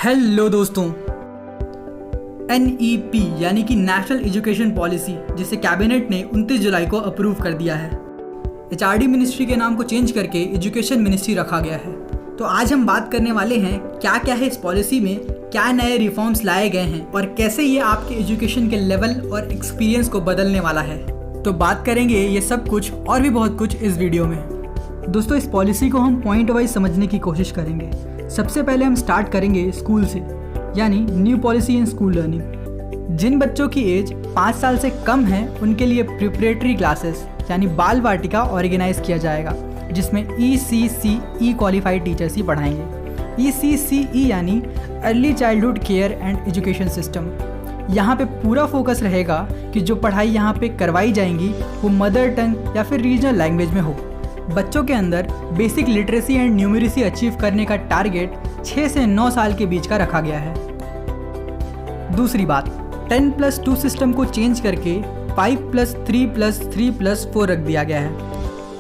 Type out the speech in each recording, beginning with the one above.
Hello दोस्तों, NEP यानी कि नेशनल एजुकेशन पॉलिसी, जिसे कैबिनेट ने 29 जुलाई को अप्रूव कर दिया है। HRD मिनिस्ट्री के नाम को चेंज करके एजुकेशन मिनिस्ट्री रखा गया है। तो आज हम बात करने वाले हैं क्या क्या है इस पॉलिसी में, क्या नए रिफॉर्म्स लाए गए हैं और कैसे ये आपके एजुकेशन के लेवल और एक्सपीरियंस को बदलने वाला है। तो बात करेंगे ये सब कुछ और भी बहुत कुछ इस वीडियो में। दोस्तों, इस पॉलिसी को हम पॉइंट वाइज समझने की कोशिश करेंगे। सबसे पहले हम स्टार्ट करेंगे स्कूल से, यानी new policy in school learning. जिन बच्चों की एज 5 साल से कम है उनके लिए प्रिपरेटरी क्लासेस यानी बाल वाटिका ऑर्गेनाइज किया जाएगा, जिसमें ECCE क्वालिफाइड टीचर्स ही पढ़ाएंगे। ECCE यानी early childhood care and education system. यहाँ पे पूरा फोकस रहेगा कि जो पढ़ाई यहाँ पे करवाई जाएंगी वो मदर टंग या फिर रीजनल लैंग्वेज में हो। बच्चों के अंदर basic literacy and numeracy achieve करने का टारगेट 6 से 9 साल के बीच का रखा गया है। दूसरी बात, 10+2 सिस्टम को चेंज करके 5+3+3+4 रख दिया गया है।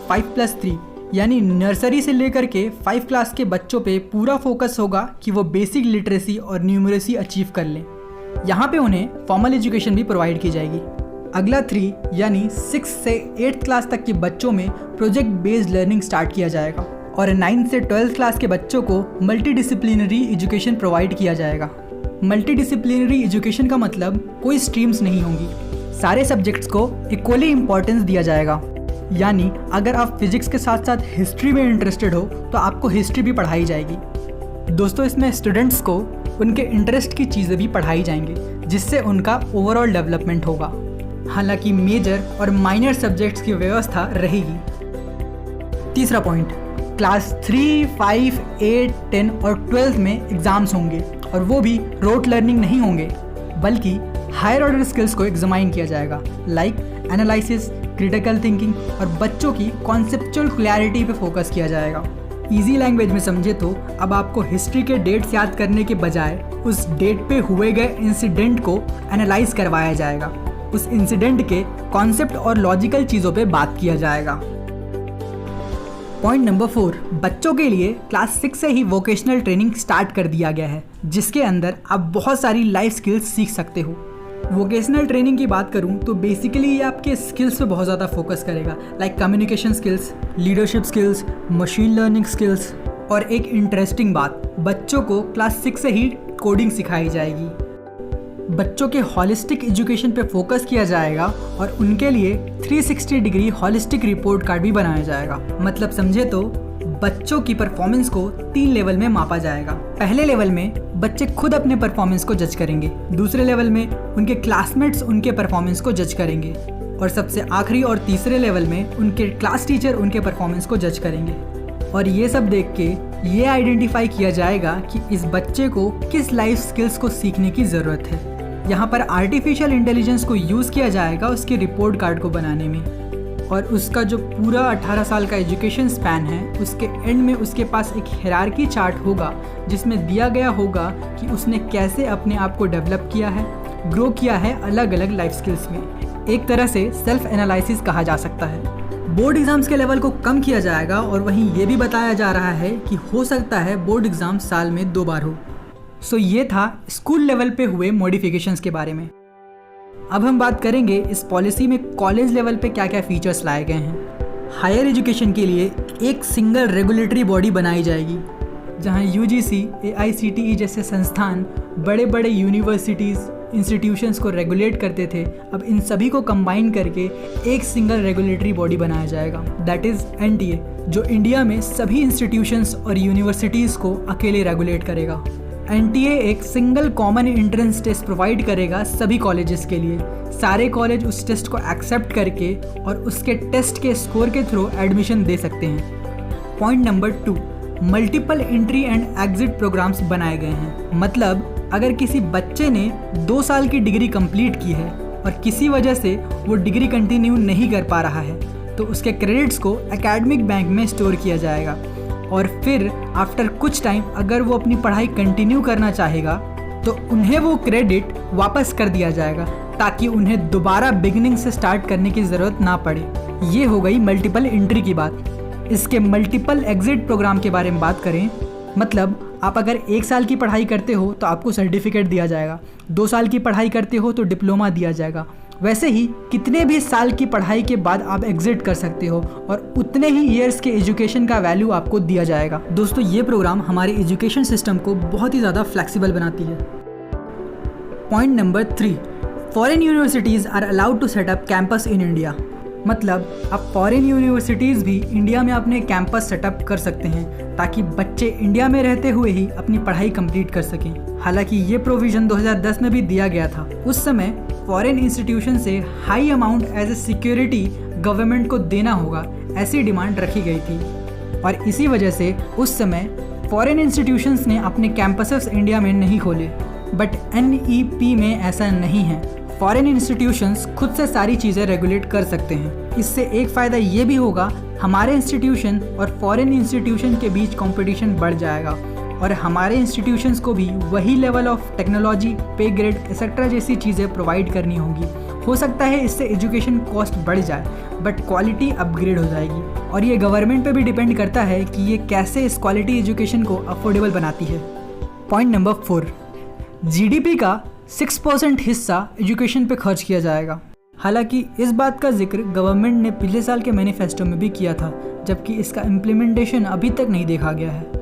5+3 यानी नर्सरी से लेकर के 5 क्लास के बच्चों पे पूरा फोकस होगा कि वो बेसिक लिटरेसी और न्यूमेरेसी अचीव कर लें। यहाँ पे उन्हें फॉर्मल एजुकेशन भी प्रोवाइड की जाएगी। अगला 3 यानी 6 से 8th क्लास तक के बच्चों में प्रोजेक्ट बेस्ड लर्निंग स्टार्ट किया जाएगा और 9 से 12th क्लास के बच्चों को मल्टीडिसिप्लिनरी एजुकेशन प्रोवाइड किया जाएगा। मल्टीडिसिप्लिनरी एजुकेशन का मतलब कोई स्ट्रीम्स नहीं होंगी, सारे सब्जेक्ट्स को इक्वली इम्पोर्टेंस दिया जाएगा। यानी अगर आप फिजिक्स के साथ साथ हिस्ट्री में इंटरेस्टेड हो तो आपको हिस्ट्री भी पढ़ाई जाएगी। दोस्तों, इसमें स्टूडेंट्स को उनके इंटरेस्ट की चीज़ें भी पढ़ाई जाएंगी, जिससे उनका ओवरऑल डेवलपमेंट होगा। हालांकि मेजर और माइनर सब्जेक्ट्स की व्यवस्था रहेगी। तीसरा पॉइंट, क्लास 3, 5, 8, 10 और 12 में एग्जाम्स होंगे और वो भी रोट लर्निंग नहीं होंगे, बल्कि हायर ऑर्डर स्किल्स को एग्जामाइन किया जाएगा, लाइक एनालिसिस, क्रिटिकल थिंकिंग और बच्चों की कॉन्सेप्चुअल क्लैरिटी पे फोकस किया जाएगा। इजी लैंग्वेज में समझे तो अब आपको हिस्ट्री के डेट्स याद करने के बजाय उस डेट पे हुए गए इंसिडेंट को एनालाइज करवाया जाएगा। उस इंसिडेंट के कॉन्सेप्ट और लॉजिकल चीज़ों पे बात किया जाएगा। पॉइंट नंबर 4, बच्चों के लिए क्लास 6 से ही वोकेशनल ट्रेनिंग स्टार्ट कर दिया गया है, जिसके अंदर आप बहुत सारी लाइफ स्किल्स सीख सकते हो। वोकेशनल ट्रेनिंग की बात करूं तो बेसिकली ये आपके स्किल्स पे बहुत ज़्यादा फोकस करेगा, like communication skills, leadership skills, machine learning skills. और एक इंटरेस्टिंग बात, बच्चों को क्लास 6 से ही कोडिंग सिखाई जाएगी। बच्चों के हॉलिस्टिक एजुकेशन पे फोकस किया जाएगा और उनके लिए 360 डिग्री हॉलिस्टिक रिपोर्ट कार्ड भी बनाया जाएगा। मतलब समझे तो बच्चों की परफॉर्मेंस को 3 लेवल में मापा जाएगा। पहले लेवल में बच्चे खुद अपने परफॉर्मेंस को जज करेंगे, दूसरे लेवल में उनके क्लासमेट्स उनके परफॉर्मेंस को जज करेंगे और सबसे आखिरी और तीसरे लेवल में उनके क्लास टीचर उनके परफॉर्मेंस को जज करेंगे। और ये सब देख के ये आइडेंटिफाई किया जाएगा कि इस बच्चे को किस लाइफ स्किल्स को सीखने की ज़रूरत है। यहाँ पर आर्टिफिशियल इंटेलिजेंस को यूज़ किया जाएगा उसके रिपोर्ट कार्ड को बनाने में। और उसका जो पूरा 18 साल का एजुकेशन स्पैन है, उसके एंड में उसके पास एक हायरार्की चार्ट होगा जिसमें दिया गया होगा कि उसने कैसे अपने आप को डेवलप किया है, ग्रो किया है अलग अलग लाइफ स्किल्स में। एक तरह से सेल्फ एनालिसिस कहा जा सकता है। बोर्ड एग्ज़ाम्स के लेवल को कम किया जाएगा और वहीं ये भी बताया जा रहा है कि हो सकता है बोर्ड एग्ज़ाम साल में 2 बार हो। सो ये था स्कूल लेवल पे हुए मॉडिफिकेशंस के बारे में। अब हम बात करेंगे इस पॉलिसी में कॉलेज लेवल पे क्या क्या फीचर्स लाए गए हैं। हायर एजुकेशन के लिए एक सिंगल रेगुलेटरी बॉडी बनाई जाएगी, जहां UGC, AICTE जैसे संस्थान बड़े बड़े यूनिवर्सिटीज़, इंस्टीट्यूशंस को रेगुलेट करते थे। अब इन सभी को कंबाइन करके एक सिंगल रेगुलेटरी बॉडी बनाया जाएगा, दैट इज़ NTA, जो इंडिया में सभी इंस्टीट्यूशंस और यूनिवर्सिटीज़ को अकेले रेगुलेट करेगा। NTA एक single common entrance test provide करेगा सभी कॉलेजेस के लिए। सारे कॉलेज उस टेस्ट को एक्सेप्ट करके और उसके टेस्ट के स्कोर के थ्रू एडमिशन दे सकते हैं। Point number 2, multiple entry and exit programs बनाए गए हैं। मतलब अगर किसी बच्चे ने 2 साल की डिग्री कंप्लीट की है और किसी वजह से वो डिग्री कंटिन्यू नहीं कर पा रहा है, तो उसके क्रेडिट्स को एकेडमिक बैंक में स्टोर किया जाएगा और फिर आफ्टर कुछ टाइम अगर वो अपनी पढ़ाई कंटिन्यू करना चाहेगा तो उन्हें वो क्रेडिट वापस कर दिया जाएगा, ताकि उन्हें दोबारा बिगिनिंग से स्टार्ट करने की ज़रूरत ना पड़े। ये हो गई मल्टीपल एंट्री की बात। इसके मल्टीपल एग्जिट प्रोग्राम के बारे में बात करें मतलब आप अगर 1 साल की पढ़ाई करते हो तो आपको सर्टिफिकेट दिया जाएगा, 2 साल की पढ़ाई करते हो तो डिप्लोमा दिया जाएगा। वैसे ही कितने भी साल की पढ़ाई के बाद आप एग्जिट कर सकते हो और उतने ही ईयर्स के एजुकेशन का वैल्यू आपको दिया जाएगा। दोस्तों, ये प्रोग्राम हमारे एजुकेशन सिस्टम को बहुत ही ज़्यादा फ्लेक्सिबल बनाती है। Point number 3, foreign universities are allowed to set up campus in India. मतलब अब फॉरेन यूनिवर्सिटीज़ भी इंडिया में अपने कैंपस सेटअप कर सकते हैं ताकि बच्चे इंडिया में रहते हुए ही अपनी पढ़ाई कंप्लीट कर सकें। हालांकि ये प्रोविज़न 2010 में भी दिया गया था। उस समय फॉरेन इंस्टीट्यूशन से high amount as a security government को देना होगा, ऐसी डिमांड रखी गई थी और इसी वजह से उस समय फॉरेन इंस्टीट्यूशंस ने अपने कैंपसेस इंडिया में नहीं खोले। बट NEP में ऐसा नहीं है। फॉरेन इंस्टीट्यूशंस खुद से सारी चीज़ें रेगुलेट कर सकते हैं। इससे एक फ़ायदा ये भी होगा, हमारे इंस्टीट्यूशन और फॉरेन इंस्टीट्यूशन के बीच कंपटीशन बढ़ जाएगा और हमारे इंस्टीट्यूशंस को भी वही लेवल ऑफ टेक्नोलॉजी, पे ग्रेड एक्सेट्रा जैसी चीज़ें प्रोवाइड करनी होगी। हो सकता है इससे एजुकेशन कॉस्ट बढ़ जाए बट क्वालिटी अपग्रेड हो जाएगी और ये गवर्नमेंट पे भी डिपेंड करता है कि ये कैसे इस क्वालिटी एजुकेशन को अफोर्डेबल बनाती है। पॉइंट नंबर 4, GDP का 6% हिस्सा एजुकेशन पे खर्च किया जाएगा। हालांकि इस बात का जिक्र गवर्नमेंट ने पिछले साल के मैनिफेस्टो में भी किया था, जबकि इसका इम्प्लीमेंटेशन अभी तक नहीं देखा गया है।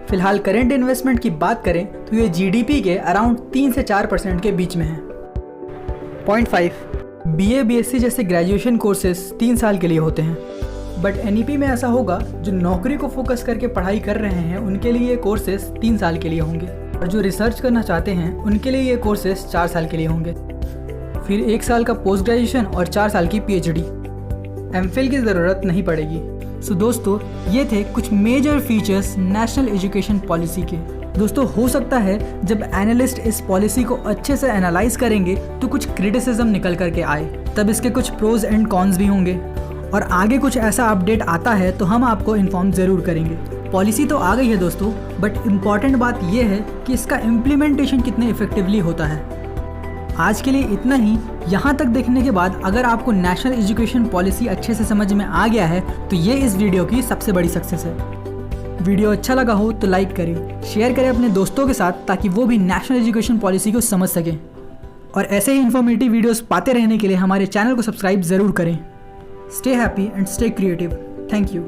फिलहाल करंट इन्वेस्टमेंट की बात करें तो ये GDP के अराउंड 3 से 4% के बीच में है। पॉइंट 5, BA BSc जैसे ग्रेजुएशन कोर्सेज 3 साल के लिए होते हैं, बट NEP में ऐसा होगा जो नौकरी को फोकस करके पढ़ाई कर रहे हैं उनके लिए ये कोर्सेज 3 साल के लिए होंगे और जो रिसर्च करना चाहते हैं उनके लिए ये कोर्सेज 4 साल के लिए होंगे। फिर 1 साल का पोस्ट ग्रेजुएशन और 4 साल की PhD। MPhil की ज़रूरत नहीं पड़ेगी। सो दोस्तों, ये थे कुछ major features national education policy के। दोस्तों, हो सकता है जब एनालिस्ट इस पॉलिसी को अच्छे से एनालाइज करेंगे तो कुछ क्रिटिसिज्म निकल करके आए, तब इसके कुछ प्रोज एंड कॉन्स भी होंगे और आगे कुछ ऐसा अपडेट आता है तो हम आपको इन्फॉर्म ज़रूर करेंगे। पॉलिसी तो आ गई है दोस्तों, बट इम्पॉर्टेंट बात यह है कि इसका इम्प्लीमेंटेशन कितने इफेक्टिवली होता है। आज के लिए इतना ही। यहाँ तक देखने के बाद अगर आपको नेशनल एजुकेशन पॉलिसी अच्छे से समझ में आ गया है तो ये इस वीडियो की सबसे बड़ी सक्सेस है। वीडियो अच्छा लगा हो तो लाइक करें, शेयर करें अपने दोस्तों के साथ ताकि वो भी नेशनल एजुकेशन पॉलिसी को समझ सकें और ऐसे ही इन्फॉर्मेटिव वीडियोस पाते रहने के लिए हमारे चैनल को सब्सक्राइब ज़रूर करें। Stay happy and stay creative. Thank you.